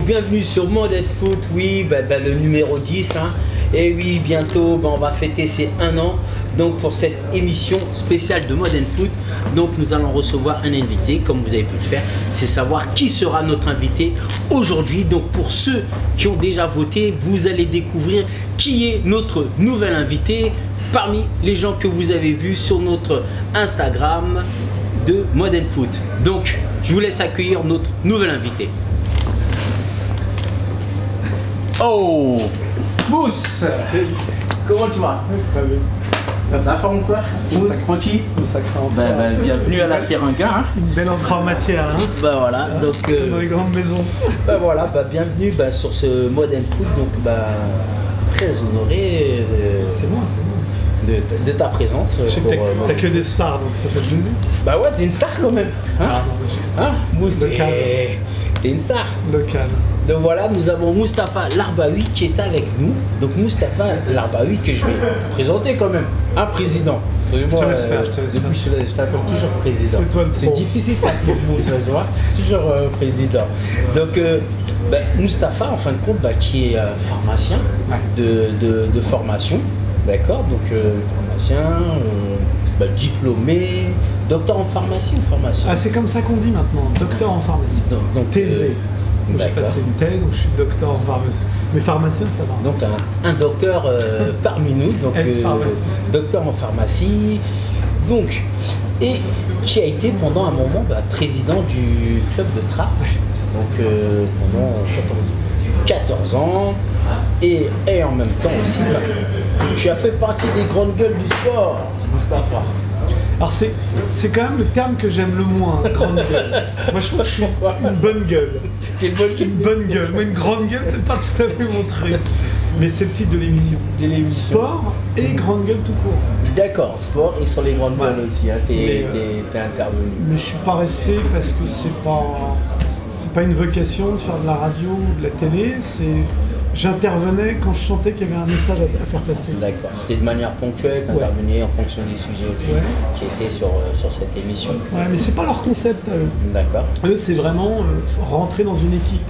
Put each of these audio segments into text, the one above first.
bienvenue sur Modern Foot, oui, le numéro 10. Hein. Et oui, bientôt, on va fêter ses 1 an. Donc pour cette émission spéciale de Modern Foot, donc nous allons recevoir un invité, comme vous avez pu le faire. C'est savoir qui sera notre invité aujourd'hui. Donc pour ceux qui ont déjà voté, vous allez découvrir qui est notre nouvel invité parmi les gens que vous avez vus sur notre Instagram de Modern Foot. Donc je vous laisse accueillir notre nouvel invité. Oh, Mousse, comment tu vas? Très bien. Ça forme quoi? Mousse, tranquille? Bienvenue à la Teranga. Hein. Une belle encre en matière. Hein. Voilà, donc dans les grandes maisons. Voilà, bienvenue sur ce Modern Foot. Donc très honoré. C'est moi. De ta présence. Je sais que t'as que des stars, donc ça fait plaisir. Bah ouais, t'es une star quand même. Hein, Mousse, t'es une star. Local. Donc voilà, nous avons Moustapha Larbaoui qui est avec nous. Donc Moustapha Larbaoui que je vais présenter quand même, un président. Je te laisse faire, je t'appelle toujours président. C'est toi le pro. C'est difficile d'appeler Moussa, tu vois, toujours président. Donc Moustapha, en fin de compte, qui est pharmacien de formation, d'accord. Donc pharmacien, diplômé, docteur en pharmacie ou pharmacien. Ah, c'est comme ça qu'on dit maintenant, docteur en pharmacie. Donc thésé. J'ai passé une thèse, donc je suis docteur en pharmacie. Mais pharmacien, ça va. Donc un docteur parmi nous, donc docteur en pharmacie, donc, et qui a été pendant un moment président du club de Trappes, donc pendant 14 ans, et en même temps aussi, tu as fait partie des grandes gueules du sport, Moustapha. Alors c'est quand même le terme que j'aime le moins, grande gueule. Moi je trouve que je suis une bonne gueule. T'es une bonne gueule. Moi une grande gueule c'est pas tout à fait mon truc. Mais c'est le titre de l'émission. Sport et grande gueule tout court. D'accord, sport et sur les grandes gueules aussi, hein. T'es intervenu. Mais je suis pas resté parce que c'est pas une vocation de faire de la radio ou de la télé, j'intervenais quand je sentais qu'il y avait un message à faire passer. D'accord. C'était de manière ponctuelle, d'intervenir en fonction des sujets aussi qui étaient sur cette émission. Ouais, mais c'est pas leur concept à eux. D'accord. Eux, c'est vraiment rentrer dans une équipe.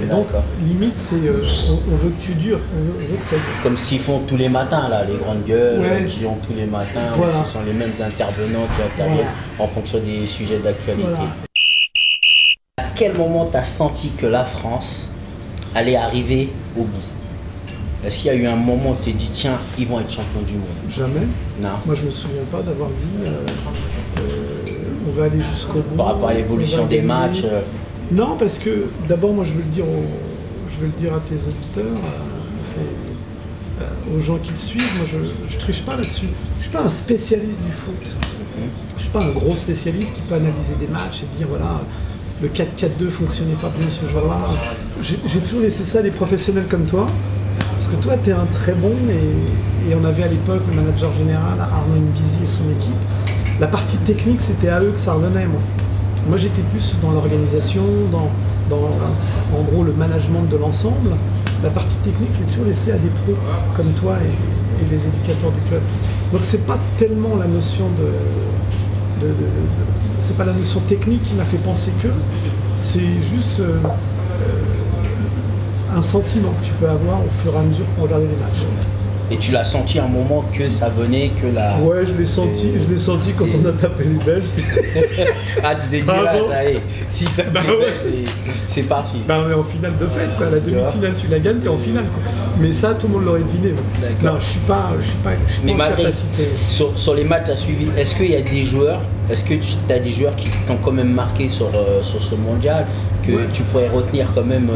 Et donc, limite, c'est on veut que tu dures, on veut que ça... Comme s'ils font tous les matins, là, les grandes gueules, qui ont tous les matins, voilà. Ce sont les mêmes intervenants qui interviennent en fonction des sujets d'actualité. Voilà. À quel moment tu as senti que la France allait arriver au bout? Est-ce qu'il y a eu un moment où tu t'es dit, tiens, ils vont être champions du monde? Jamais. Non. Moi, je me souviens pas d'avoir dit, on va aller jusqu'au bout. Par rapport à l'évolution des matchs. Non, parce que d'abord, moi, je veux le dire à tes auditeurs, aux gens qui te suivent. Moi, je triche pas là-dessus. Je suis pas un spécialiste du foot. Je suis pas un gros spécialiste qui peut analyser des matchs et dire voilà. Le 4-4-2 fonctionnait pas bien ce jour-là. J'ai toujours laissé ça à des professionnels comme toi. Parce que toi, tu es un très bon, et on avait à l'époque le manager général, Arnaud Mbizi et son équipe. La partie technique, c'était à eux que ça revenait, moi. Moi, j'étais plus dans l'organisation, dans en gros le management de l'ensemble. La partie technique, j'ai toujours laissé à des pros comme toi et les éducateurs du club. Donc, c'est pas tellement la notion c'est pas la notion technique qui m'a fait penser que, c'est juste un sentiment que tu peux avoir au fur et à mesure pour regarder les matchs. Et tu l'as senti à un moment que ça venait, que la... Ouais, je l'ai senti quand on a tapé les Belges. Ah, tu t'es dit là, ça y est, si tu tapes les Belges, c'est parti. On est en finale de fait, quoi. La demi-finale, tu la gagnes, t'es en finale, quoi. Mais ça, tout le monde l'aurait deviné. Non, je suis pas en capacité. Sur les matchs à suivi, est-ce qu'il y a des joueurs, est-ce que tu as des joueurs qui t'ont quand même marqué sur ce mondial, que tu pourrais retenir quand même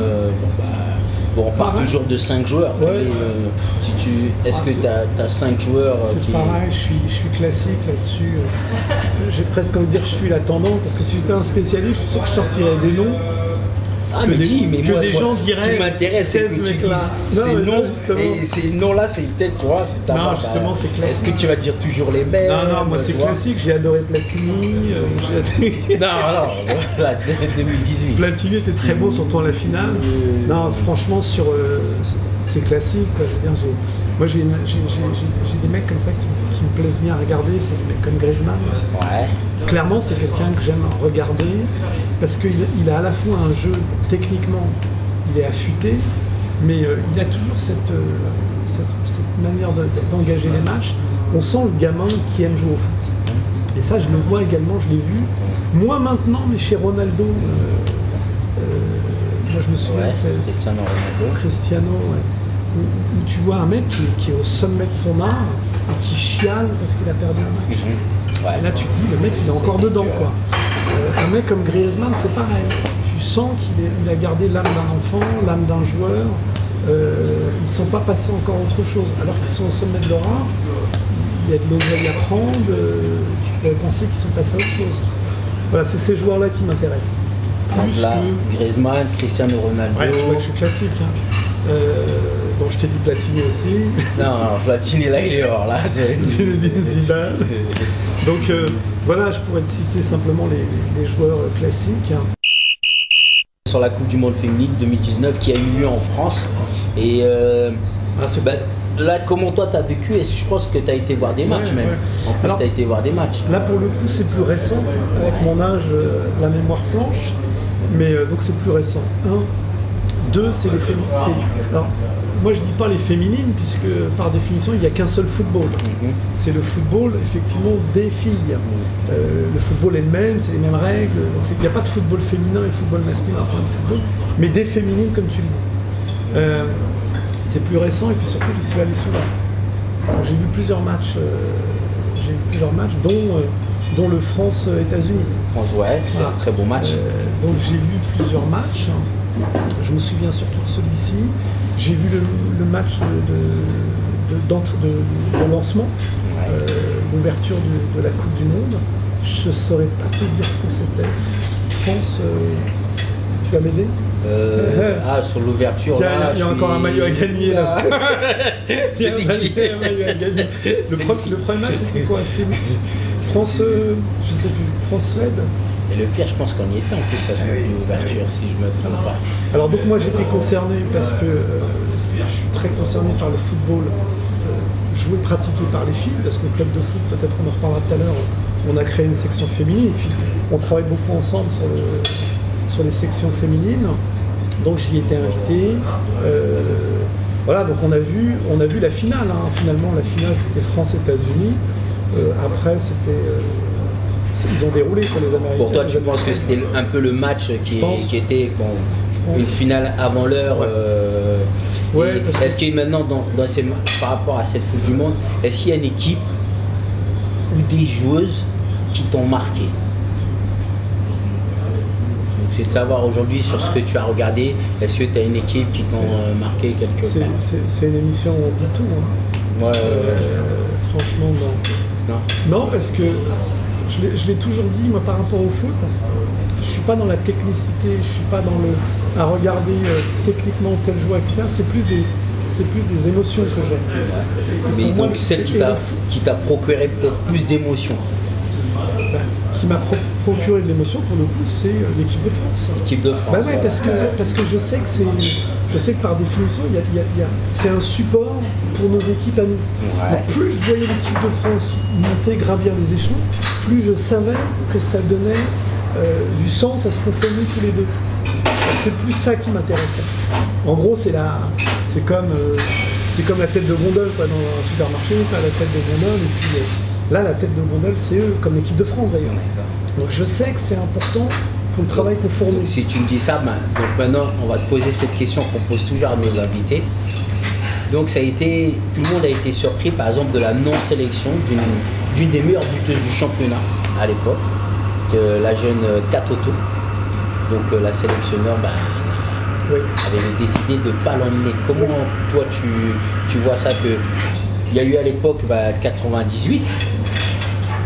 on part toujours de 5 joueurs. Est-ce que tu as 5 joueurs C'est pareil, je suis classique là-dessus. J'ai presque envie de dire que je suis la tendance, parce que si j'étais un spécialiste, je suis sûr que je sortirais des noms. Des gens diraient. Ce qui m'intéresse, c'est que tu dises ces noms, et ces noms-là, c'est peut-être, tu vois, c'est ta Non, justement, c'est classique. Est-ce que tu vas dire toujours les mêmes? Non, moi c'est classique, j'ai adoré Platini. Non, voilà, 2018. Platini était très beau, surtout en la finale. Non, franchement, c'est classique, quoi. Je veux dire, moi j'ai des mecs comme ça qui me plaisent bien à regarder, c'est des mecs comme Griezmann. Ouais. Clairement, c'est quelqu'un que j'aime regarder parce qu'il a à la fois un jeu techniquement il est affûté, mais il a toujours cette manière d'engager les matchs. On sent le gamin qui aime jouer au foot. Et ça, je le vois également, je l'ai vu. Moins maintenant, mais chez Ronaldo. Moi, je me souviens, c'est Cristiano, ouais. Où tu vois un mec qui est au sommet de son art et qui chiale parce qu'il a perdu un match. Ouais. Et là, tu te dis, le mec, il est encore dedans, quoi. Un mec comme Griezmann, c'est pareil. Tu sens qu'il a gardé l'âme d'un enfant, l'âme d'un joueur. Ils ne sont pas passés encore à autre chose. Alors qu'ils sont au sommet de leur art, il y a de l'oseille à prendre. Tu pourrais penser qu'ils sont passés à autre chose. Voilà, c'est ces joueurs-là qui m'intéressent. Donc là, Griezmann, Cristiano Ronaldo. Ouais, tu vois que je suis classique. Hein. Bon, je t'ai dit Platini aussi. Non, Platini, là, il est hors. Là, c'est Zidane. Donc voilà, je pourrais te citer simplement les joueurs classiques. Sur la Coupe du Monde féminine 2019 qui a eu lieu en France. Et là, comment toi, tu as vécu? Et je pense que tu as été voir des matchs même. En plus, tu as été voir des matchs. Là, pour le coup, c'est plus récent. Avec mon âge, la mémoire flanche. Mais donc c'est plus récent. 1, 2, c'est les féminines. Alors, moi je dis pas les féminines, puisque par définition il n'y a qu'un seul football. C'est le football effectivement des filles. Le football est le même, c'est les mêmes règles. Donc il n'y a pas de football féminin et football masculin, c'est un football. Mais des féminines comme tu le dis. C'est plus récent et puis surtout j'y suis allé souvent. J'ai vu plusieurs matchs, dont le France-États-Unis. France, ouais, c'est un très beau match. Donc j'ai vu plusieurs matchs. Je me souviens surtout de celui-ci. J'ai vu le match de lancement, l'ouverture de la Coupe du Monde. Je ne saurais pas te dire ce que c'était. France, tu vas m'aider? Sur l'ouverture, il y a encore un maillot à gagner. Là. Il y a un maillot à gagner. Le premier match, c'était quoi? C'était France, je sais plus, France-Suède. Et le pire, je pense qu'on y était en plus à ce moment d'ouverture, si je ne me trompe pas. Alors donc moi j'étais concerné parce que je suis très concerné par le football joué, pratiqué par les filles, parce qu'au club de foot, peut-être qu'on en reparlera tout à l'heure, on a créé une section féminine et puis on travaille beaucoup ensemble sur les sections féminines. Donc j'y étais invité. Voilà, donc on a vu la finale. Hein. Finalement, la finale c'était France-États-Unis. Après, c'était. Ils ont déroulé pour les Américains. Pour toi, tu penses que c'était un peu le match qui était une finale avant l'heure Est-ce que maintenant, par rapport à cette Coupe du Monde, est-ce qu'il y a une équipe ou des joueuses qui t'ont marqué? C'est de savoir aujourd'hui sur ce que tu as regardé, est-ce que tu as une équipe qui t'ont marqué quelque part? C'est une émission où on dit tout. Hein. Franchement, non, parce que je l'ai toujours dit, moi, par rapport au foot, je ne suis pas dans la technicité, je ne suis pas à regarder techniquement tel joueur, etc. C'est plus des émotions que j'aime. Mais donc celle qui t'a procuré peut-être plus d'émotions? Qui m'a procuré de l'émotion, pour le coup, c'est l'équipe de France. L'équipe de France. Ouais, parce que je sais que par définition, c'est un support pour nos équipes à nous. Ouais. Donc, plus je voyais l'équipe de France monter, gravir les échelons, plus je savais que ça donnait du sens à ce qu'on fait nous tous les deux. C'est plus ça qui m'intéressait. En gros, c'est comme la tête de gondole quoi, dans un supermarché, la tête de gondole, et puis là, la tête de gondole, c'est eux, comme l'équipe de France d'ailleurs. Donc je sais que c'est important pour le travail qu'on fournit. Si tu me dis ça, donc maintenant, on va te poser cette question qu'on pose toujours à nos invités. Donc tout le monde a été surpris, par exemple, de la non-sélection d'une des meilleures buteuses du championnat à l'époque, la jeune Katoto. Donc la sélectionneur avait décidé de ne pas l'emmener. Comment toi tu vois ça que il y a eu à l'époque 98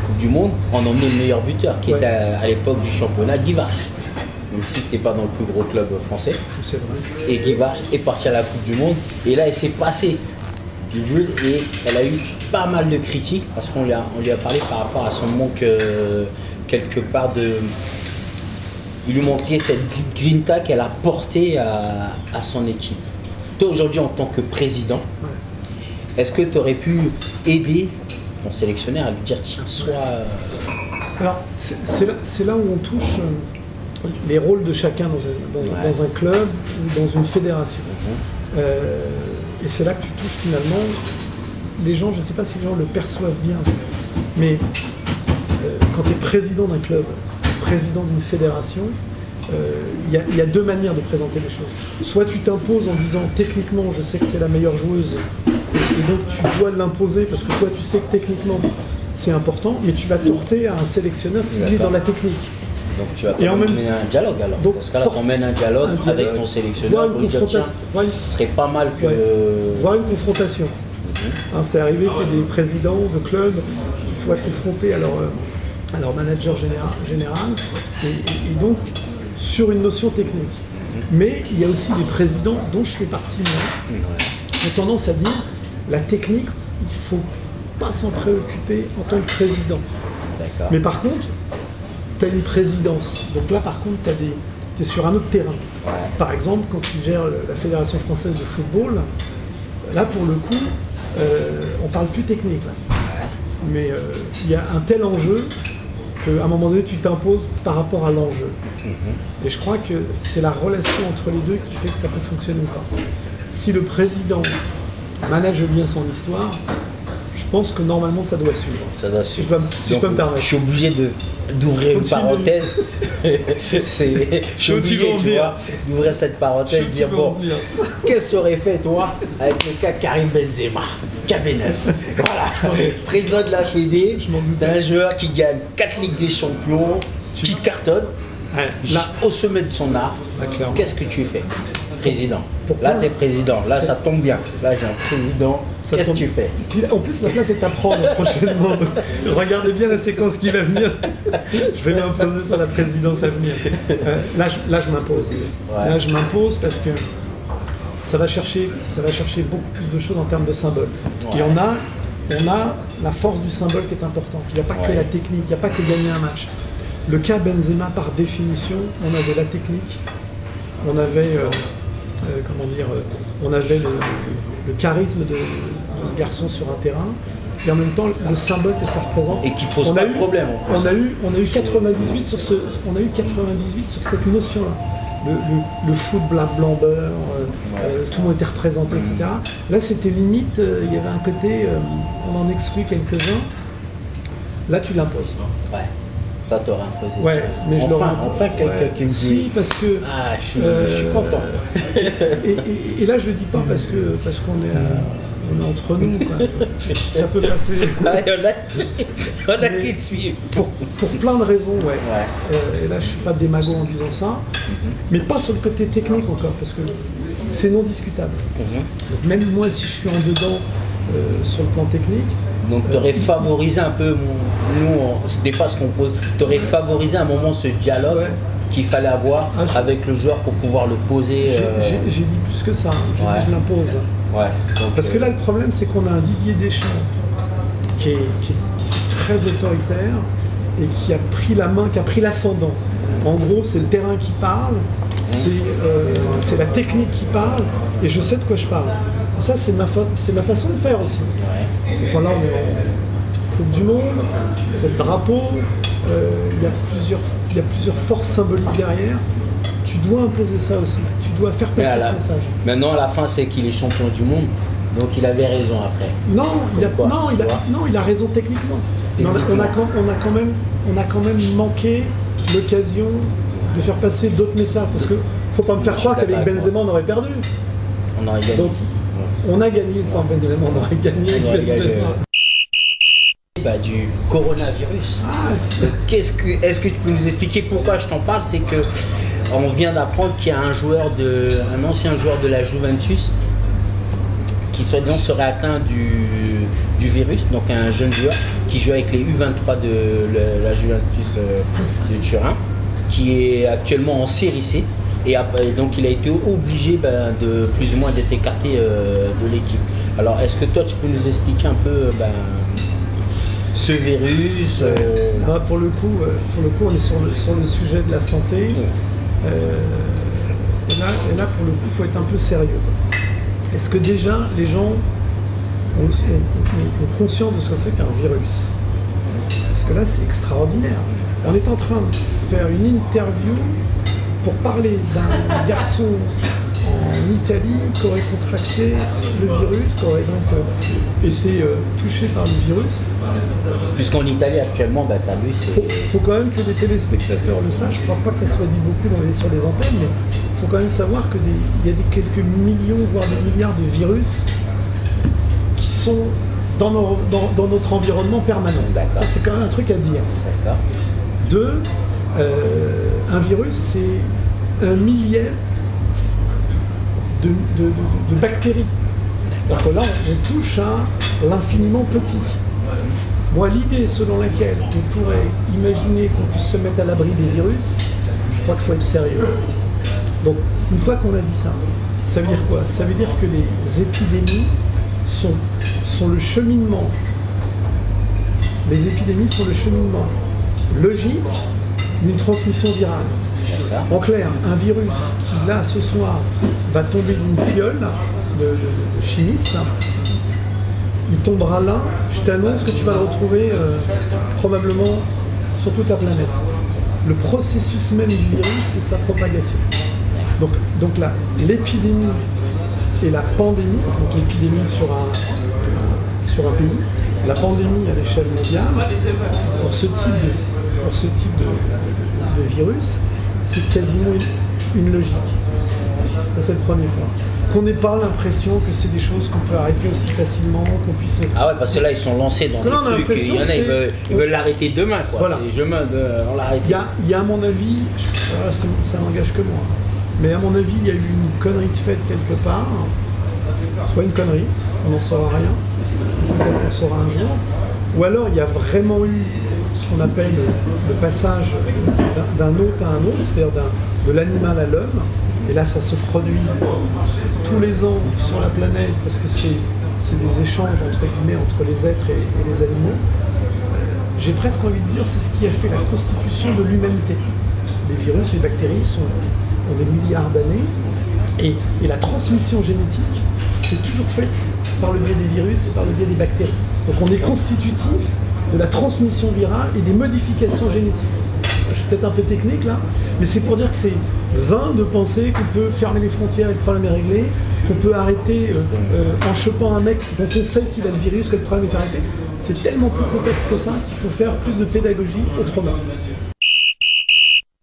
Coupe du Monde, on emmenait le meilleur buteur qui était à l'époque du championnat, Guy Varche. Même si tu n'étais pas dans le plus gros club français. C'est vrai. Et Guy Varche est parti à la Coupe du Monde. Et là, elle s'est passée une joueuse et elle a eu pas mal de critiques parce qu'on lui a parlé par rapport à son manque quelque part de. Il lui manquait cette grinta qu'elle a portée à son équipe. Toi aujourd'hui en tant que président, est-ce que tu aurais pu aider ton sélectionneur à lui dire tiens, sois... Alors c'est là où on touche les rôles de chacun dans un club ou dans une fédération. Et c'est là que tu touches finalement les gens, je ne sais pas si les gens le perçoivent bien, mais quand tu es président d'un club, président d'une fédération, il y a deux manières de présenter les choses. Soit tu t'imposes en disant techniquement je sais que c'est la meilleure joueuse et donc tu dois l'imposer parce que toi tu sais que techniquement c'est important, mais tu vas torter à un sélectionneur qui est dans la technique. Donc tu vas mener un dialogue alors. Donc, parce que là, on mène un dialogue avec ton sélectionneur pour lui dire tiens, ce serait pas mal que... Voir une confrontation. C'est arrivé qu'il y ait des présidents de clubs qui soient confrontés à leur manager général et donc sur une notion technique. Mais il y a aussi des présidents dont je fais partie moi, qui ont tendance à dire la technique, il ne faut pas s'en préoccuper en tant que président. Mais par contre, tu as une présidence. Donc là, par contre, tu es sur un autre terrain. Par exemple, quand tu gères la Fédération française de football, là, pour le coup, on parle plus technique. Là. Mais il y a un tel enjeu qu'à un moment donné, tu t'imposes par rapport à l'enjeu. Et je crois que c'est la relation entre les deux qui fait que ça peut fonctionner ou pas. Si le président manage bien son histoire, je pense que normalement ça doit suivre. Ça doit suivre. Si je peux me permettre. Je suis obligé d'ouvrir une parenthèse. Je suis obligé d'ouvrir cette parenthèse et dire bon, qu'est-ce que tu aurais fait toi avec le cas Karim Benzema, KB9. Voilà, président de la Fédé, d'un joueur qui gagne 4 Ligues des Champions, qui cartonne, là au sommet de son art. Qu'est-ce que tu fais? Président. Là, tu es président. Là, ça tombe bien. Là, j'ai un président. Qu'est-ce que tu fais? Puis, en plus, la place est à prendre prochainement. Regardez bien la séquence qui va venir. Je vais m'imposer sur la présidence à venir. Là, je m'impose. Là, je m'impose parce que ça va chercher beaucoup plus de choses en termes de symboles. Et on a la force du symbole qui est importante. Il n'y a pas que la technique, il n'y a pas que gagner un match. Le cas Benzema, par définition, on avait la technique, on avait... on avait le charisme de ce garçon sur un terrain et en même temps le symbole que ça représente. Et qui pose pas de problème. On a eu 98 sur cette notion-là. Le foot blanc beurre, tout le monde était représenté, etc. Là c'était limite, il y avait un côté, on en exclut quelques-uns. Là tu l'imposes. Toi, t'aurais imposé. Ouais, mais je l'aurais enfin quelqu'un qui me dit. Si, parce que. Ah, je suis content. Et là, je le dis pas parce qu'on est entre nous. Quoi. Ça peut passer. On a qui te suivent. Pour plein de raisons, et là, je suis pas démago en disant ça, mais pas sur le côté technique encore, parce que c'est non discutable. Donc, même moi, si je suis en dedans sur le plan technique. Donc tu aurais favorisé un peu, des fois ce qu'on pose, tu aurais favorisé un moment ce dialogue qu'il fallait avoir avec le joueur pour pouvoir le poser. J'ai dit plus que ça, je l'impose. Parce que là le problème c'est qu'on a un Didier Deschamps qui est très autoritaire et qui a pris la main, qui a pris l'ascendant. En gros c'est le terrain qui parle, c'est la technique qui parle et je sais de quoi je parle. Et ça c'est ma façon de faire aussi. Enfin là on est en Coupe du Monde, c'est le drapeau, il y a plusieurs forces symboliques derrière. Tu dois imposer ça aussi, tu dois faire passer ce message. Maintenant à la fin c'est qu'il est champion du monde, donc il avait raison après. Il a raison techniquement. Mais on a quand même manqué l'occasion de faire passer d'autres messages, parce que faut pas me faire croire qu'avec Benzema on aurait perdu. On aurait gagné. Donc, on a gagné sans Benzema, on aurait gagné avec Benzema. Du coronavirus. Est-ce que tu peux nous expliquer pourquoi je t'en parle? C'est que on vient d'apprendre qu'il y a un ancien joueur de la Juventus qui soi-disant serait atteint du virus, donc un jeune joueur qui joue avec les U23 de la Juventus de Turin, qui est actuellement en série C. Et donc il a été obligé de plus ou moins d'être écarté de l'équipe. Alors est-ce que toi tu peux nous expliquer un peu ce virus pour le coup on est sur le sujet de la santé. Et là pour le coup il faut être un peu sérieux. Est-ce que déjà les gens ont conscience de ce que c'est qu'un virus? Parce que là c'est extraordinaire. On est en train de faire une interview pour parler d'un garçon en Italie qui aurait contracté le virus, qui aurait donc été touché par le virus. Puisqu'en Italie actuellement, bah, tu as vu, Il faut quand même que les téléspectateurs le sachent. Je ne crois pas que ça soit dit beaucoup sur les antennes, mais il faut quand même savoir qu'il y a quelques millions, voire des milliards de virus qui sont dans notre environnement permanent. Ça, c'est quand même un truc à dire. Deux, un virus, c'est un millième de bactéries. Donc là, on touche à l'infiniment petit. Moi, l'idée selon laquelle on pourrait imaginer qu'on puisse se mettre à l'abri des virus, je crois qu'il faut être sérieux. Donc, une fois qu'on a dit ça, ça veut dire quoi? Ça veut dire que les épidémies sont le cheminement. Les épidémies sont le cheminement logique d'une transmission virale. En clair, un virus qui, là, ce soir, va tomber d'une fiole de chimistes, il tombera là, je t'annonce que tu vas le retrouver probablement sur toute la planète. Le processus même du virus, c'est sa propagation. Donc là, l'épidémie et la pandémie, donc l'épidémie sur un pays, la pandémie à l'échelle mondiale, pour ce type de virus, c'est quasiment une logique. Ça, c'est le premier point. Qu'on n'ait pas l'impression que c'est des choses qu'on peut arrêter aussi facilement, qu'on puisse... Ah ouais, parce que là, ils sont lancés dans des trucs, il y en a, ils veulent l'arrêter demain, quoi. Voilà. On l'arrête. Il y a, à mon avis, ça n'engage que moi, mais à mon avis, il y a eu une connerie de faite quelque part, soit une connerie, on n'en saura rien, peut-être qu'on saura un jour, ou alors il y a vraiment eu ce qu'on appelle le passage d'un hôte à un autre, c'est-à-dire de l'animal à l'homme, et là ça se produit tous les ans sur la planète parce que c'est des échanges entre guillemets entre les êtres et les animaux. J'ai presque envie de dire c'est ce qui a fait la constitution de l'humanité. Les virus, les bactéries ont des milliards d'années et la transmission génétique c'est toujours faite par le biais des virus et par le biais des bactéries. Donc on est constitutif de la transmission virale et des modifications génétiques. Je suis peut-être un peu technique là, mais c'est pour dire que c'est vain de penser qu'on peut fermer les frontières et le problème est réglé, qu'on peut arrêter en chopant un mec dont on sait qu'il a le virus, que le problème est arrêté. C'est tellement plus complexe que ça qu'il faut faire plus de pédagogie autrement.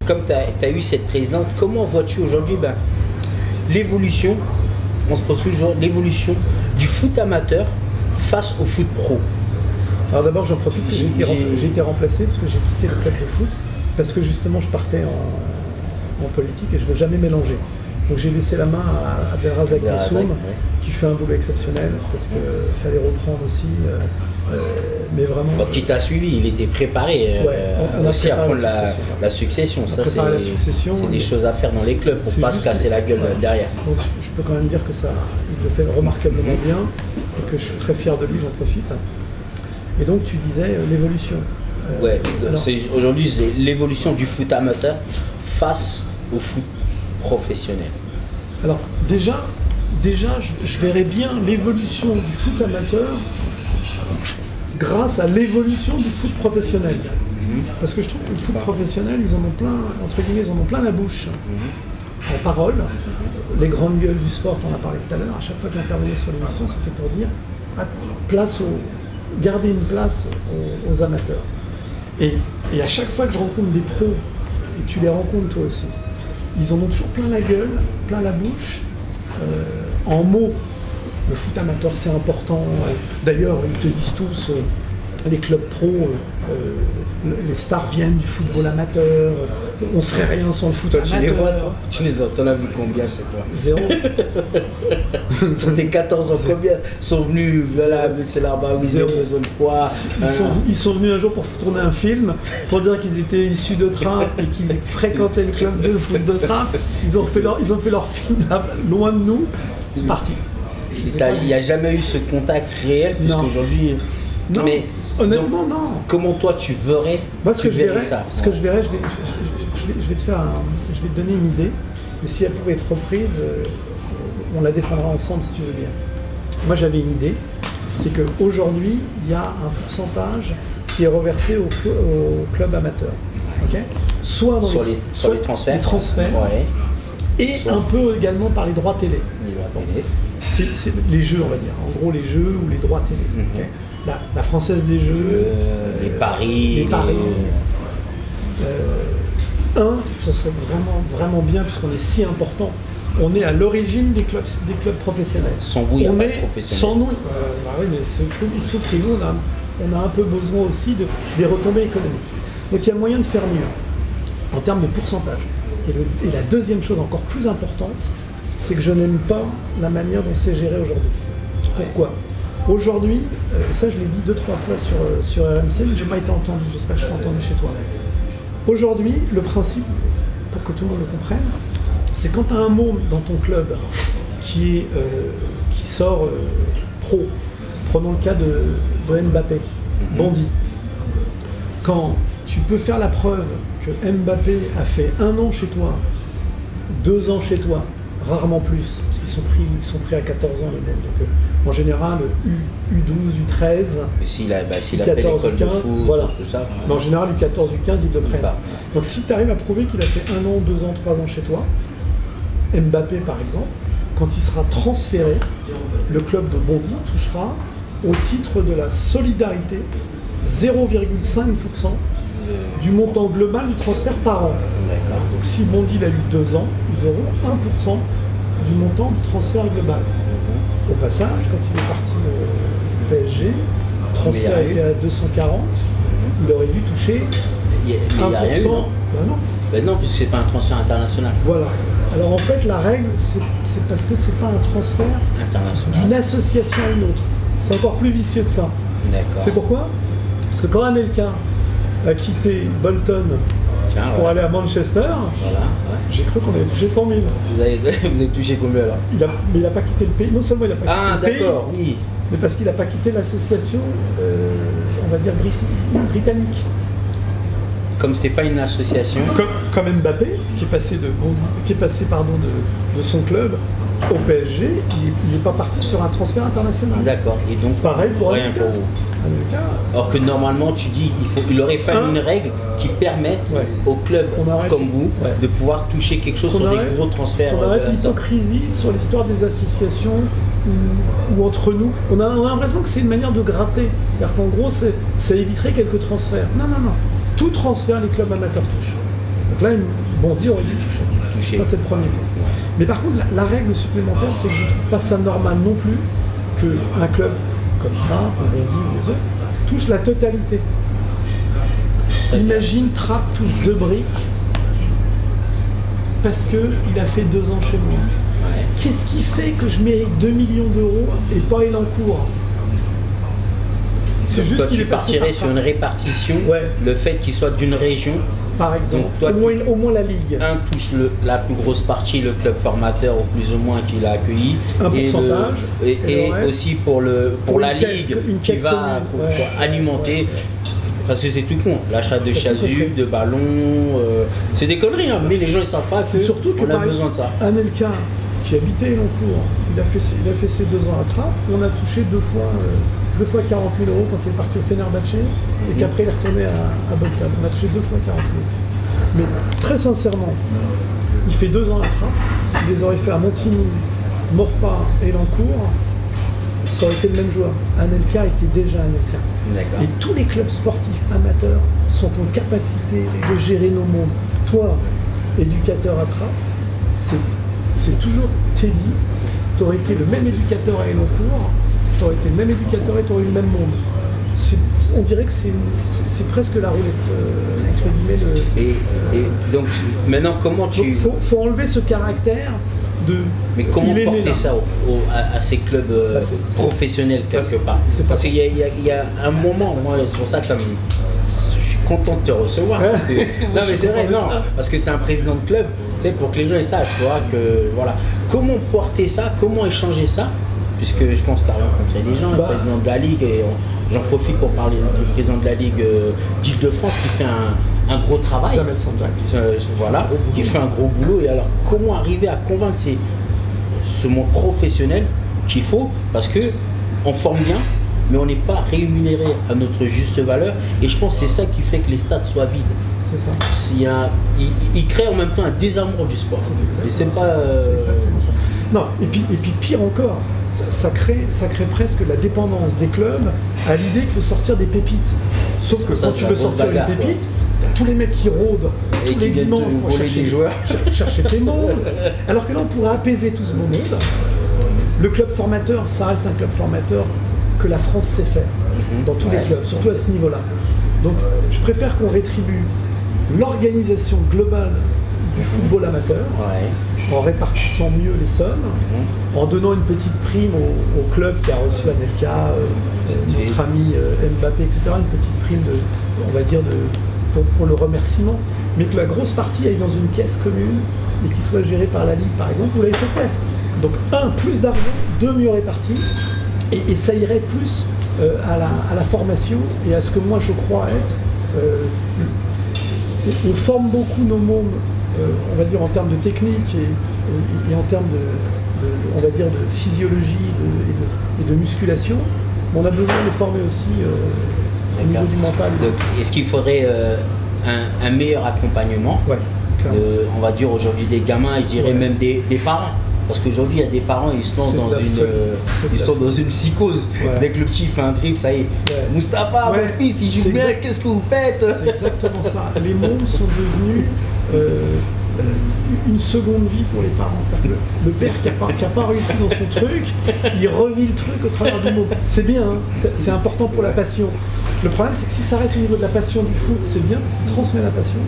Comme tu as eu cette présidente, comment vois-tu aujourd'hui l'évolution, on se pose toujours l'évolution du foot amateur face au foot pro? Alors d'abord j'en profite, j'ai été remplacé parce que j'ai quitté le club de foot parce que justement je partais en politique et je ne veux jamais mélanger. Donc j'ai laissé la main à Abdelrazak Messoum qui fait un boulot exceptionnel parce qu'il fallait reprendre aussi, mais vraiment... Donc qui t'a suivi, il était préparé aussi à prendre la succession. Ça c'est des choses à faire dans les clubs pour ne pas se casser la gueule derrière. Donc je peux quand même dire que ça, il le fait remarquablement bien et que je suis très fier de lui, j'en profite. Et donc tu disais l'évolution. Aujourd'hui c'est l'évolution du foot amateur face au foot professionnel. Alors déjà je verrais bien l'évolution du foot amateur grâce à l'évolution du foot professionnel. Parce que je trouve que le foot professionnel, ils en ont plein, entre guillemets, ils en ont plein la bouche. En parole, les grandes gueules du sport, on en a parlé tout à l'heure, à chaque fois qu'ils intervenaient sur l'émission, c'était pour dire garder une place aux amateurs. Et à chaque fois que je rencontre des pros, et tu les rencontres toi aussi, ils en ont toujours plein la gueule, plein la bouche. En mots, le foot amateur c'est important. D'ailleurs, ils te disent tous, les clubs pro, les stars viennent du football amateur, on serait rien sans le foot amateur. Tu les as, t'en as vu combien chez toi? 0. C'était 14 ans, combien sont venus, voilà, c'est là-bas, ils ont besoin de quoi? Ils sont venus un jour pour tourner un film, pour dire qu'ils étaient issus de Trappes et qu'ils fréquentaient le club de foot de Trappes. Ils ont fait leur film là, loin de nous, c'est parti. Il n'y a jamais eu ce contact réel, puisqu'aujourd'hui... Non, mais honnêtement, non. Comment toi tu verrais? Moi, ce que je verrais, je vais te donner une idée. Mais si elle pouvait être reprise, on la défendra ensemble si tu veux bien. Moi, j'avais une idée. C'est qu'aujourd'hui, il y a un pourcentage qui est reversé au club amateur. okay, soit dans sur les transferts, ouais. Et soit un peu également par les droits télé. Les droits télé. C'est les jeux, on va dire. En gros, les jeux ou les droits télé. Okay. La Française des Jeux, les paris. Ça serait vraiment bien puisqu'on est si important. On est à l'origine des clubs professionnels. Sans vous, il n'y a pas de professionnels. Sans nous, bah oui, mais il se trouve que nous, on a un peu besoin aussi des retombées économiques. Donc il y a moyen de faire mieux en termes de pourcentage. Et la deuxième chose encore plus importante, c'est que je n'aime pas la manière dont c'est géré aujourd'hui. Pourquoi ? Aujourd'hui, ça je l'ai dit 2-3 fois sur RMC, mais je n'ai pas été entendu, j'espère que je serai entendu chez toi. Aujourd'hui, le principe, pour que tout le monde le comprenne, c'est quand tu as un môme dans ton club qui sort pro, prenons le cas de Mbappé, Bondy, quand tu peux faire la preuve que Mbappé a fait 1 an chez toi, 2 ans chez toi, rarement plus, ils sont pris à 14 ans le même. Donc, en général, U12, U13, s'il a fait l'école de foot, voilà. Tout ça. Mais en général, U14, U15, ils le prennent. Donc si tu arrives à prouver qu'il a fait 1 an, 2 ans, 3 ans chez toi, Mbappé par exemple, quand il sera transféré, le club de Bondy touchera au titre de la solidarité 0,5% du montant global du transfert par an. Donc si Bondy a eu 2 ans, ils auront 1% du montant du transfert global. Au passage, quand il est parti au PSG, le transfert était à 240, il aurait dû toucher 1%. Ben non, puisque c'est pas un transfert international. Voilà. Alors en fait, la règle, c'est parce que c'est pas un transfert d'une association à une autre. C'est encore plus vicieux que ça. D'accord. C'est pourquoi? Parce que quand Anelka a quitté Bolton pour aller à Manchester, j'ai cru qu'on avait touché 100 000. Vous avez touché combien alors? Mais il n'a pas quitté le pays. Non seulement il n'a pas quitté le pays, oui. mais parce qu'il n'a pas quitté l'association, on va dire, britannique. Comme c'était pas une association. Comme Mbappé, qui est passé de son club au PSG, il n'est pas parti sur un transfert international. D'accord. Et donc pareil pour rien pour vous. Alors que normalement tu dis il aurait fallu une règle qui permette aux clubs comme vous de pouvoir toucher quelque chose sur des gros transferts. On arrête l'hypocrisie sur l'histoire des associations ou entre nous. On a l'impression que c'est une manière de gratter. C'est-à-dire qu'en gros ça éviterait quelques transferts. Non. Tout transfert, les clubs amateurs touchent. Donc là, Bondy aurait dû toucher. Ça, c'est le premier point. Mais par contre, la règle supplémentaire, c'est que je ne trouve pas ça normal non plus qu'un club comme Trapp, Bondy ou les autres touche la totalité. Imagine Trapp touche 2 briques parce qu'il a fait 2 ans chez moi. Qu'est-ce qui fait que je mérite 2 millions d'euros et pas Elancourt? C'est juste que tu partirais sur une répartition, le fait qu'il soit d'une région. Par exemple, toi, au moins la Ligue. Un touche la plus grosse partie, le club formateur au plus ou moins qu'il a accueilli. Un pourcentage. Et aussi pour la Ligue qui va alimenter. Parce que c'est tout con, l'achat de chasubles, de ballons, c'est des conneries, hein, mais les gens ils savent pas qu'on a besoin de ça. Anelka qui habitait Elancourt, il a fait ses 2 ans à Trappes, on a touché 2 fois 40 000 euros quand il est parti au Fenerbahçe et qu'après il est retourné à Bolton. On a touché 2 fois 40 000. Mais très sincèrement, il fait 2 ans à Trappes, il les aurait fait à Montigny, Maurepas et Elancourt, ça aurait été le même joueur. Anelka était déjà Anelka. Et tous les clubs sportifs amateurs sont en capacité de gérer nos mondes. Toi, éducateur à Trappes, c'est toujours Teddy, tu aurais été le même éducateur à Elancourt, tu aurais été le même éducateur et tu aurais eu le même monde. On dirait que c'est presque la roulette, entre guillemets. Et donc, maintenant, comment tu... faut enlever ce caractère de... Mais comment porter ça à ces clubs professionnels, quelque part? Parce qu'il y a un moment, moi, c'est pour ça que je suis content de te recevoir. Parce que, non, mais c'est vrai, parce que tu es un président de club, pour que les gens ils sachent, tu vois, que voilà. Comment porter ça, comment échanger ça? Puisque je pense que tu as rencontré des gens, le président de la Ligue, et j'en profite pour parler du président de la Ligue d'Île-de-France qui fait un gros travail, voilà, qui fait un gros boulot. Et alors, comment arriver à convaincre ce monde professionnel qu'il faut, parce qu'on forme bien, mais on n'est pas rémunéré à notre juste valeur. Et je pense que c'est ça qui fait que les stades soient vides. C'est ça. Il crée en même temps un désamour du sport. Et c'est pas. C'est exactement ça. Non, et puis pire encore, ça crée presque la dépendance des clubs à l'idée qu'il faut sortir des pépites. Sauf que quand tu veux sortir une pépite, tous les mecs qui rôdent tous les dimanches pour chercher tes mondes. Alors que là, on pourrait apaiser tout ce beau monde. Le club formateur, ça reste un club formateur que la France sait faire, dans tous les clubs, surtout à ce niveau-là. Donc, je préfère qu'on rétribue l'organisation globale du football amateur, en répartissant mieux les sommes, en donnant une petite prime au club qui a reçu Anelka, notre ami Mbappé, etc., une petite prime on va dire, pour le remerciement, mais que la grosse partie aille dans une caisse commune et qui soit gérée par la Ligue, par exemple, ou la FFF. Donc, plus d'argent, mieux réparti, et ça irait plus à la formation et à ce que moi je crois être. On forme beaucoup nos mômes, on va dire en termes de technique et en termes on va dire de physiologie et de musculation, mais on a besoin de les former aussi au niveau du mental. Donc, est-ce qu'il faudrait un meilleur accompagnement, on va dire aujourd'hui des gamins, et je dirais même des parents? Parce qu'aujourd'hui, il y a des parents, ils sont dans une psychose. Dès que le petit fait un dribble, ça y est. Moustapha, mon fils, il joue bien, qu'est-ce que vous faites? C'est exactement ça. Les mômes sont devenus une seconde vie pour les parents. Le père qui n'a pas réussi dans son truc, il revit le truc au travers du môme. C'est bien, hein, c'est important pour la passion. Le problème, c'est que si ça reste au niveau de la passion du foot, c'est bien parce qu'il transmet la passion.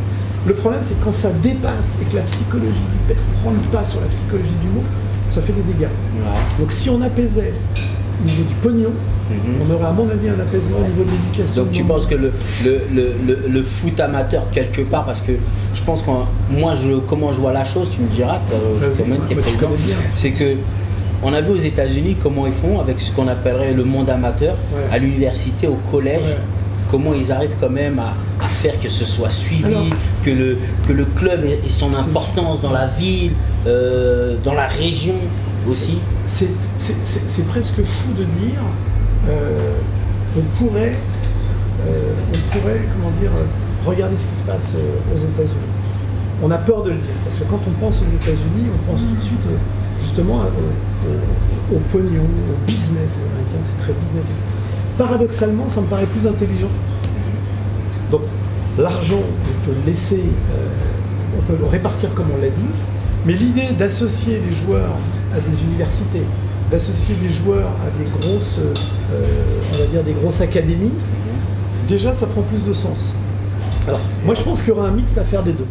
Le problème, c'est quand ça dépasse et que la psychologie du père prend le pas sur la psychologie du môme, ça fait des dégâts. Donc si on apaisait au niveau du pognon, on aurait à mon avis un apaisement au niveau de l'éducation. Donc tu penses que le foot amateur quelque part, parce que je pense que moi comment je vois la chose, tu me diras, c'est que on a vu aux États-Unis comment ils font avec ce qu'on appellerait le monde amateur, à l'université, au collège. Comment ils arrivent quand même à faire que ce soit suivi, que le club ait son importance dans la ville, dans la région aussi. C'est presque fou de dire, on pourrait comment dire, regarder ce qui se passe aux États-Unis. On a peur de le dire, parce que quand on pense aux États-Unis, on pense tout de suite justement au pognon, au business américain, c'est très business. Paradoxalement, ça me paraît plus intelligent. Donc, l'argent, on peut le laisser, on peut le répartir comme on l'a dit, mais l'idée d'associer les joueurs à des universités, d'associer les joueurs à des grosses, on va dire des grosses académies, déjà ça prend plus de sens. Alors, moi je pense qu'il y aura un mix à faire des deux.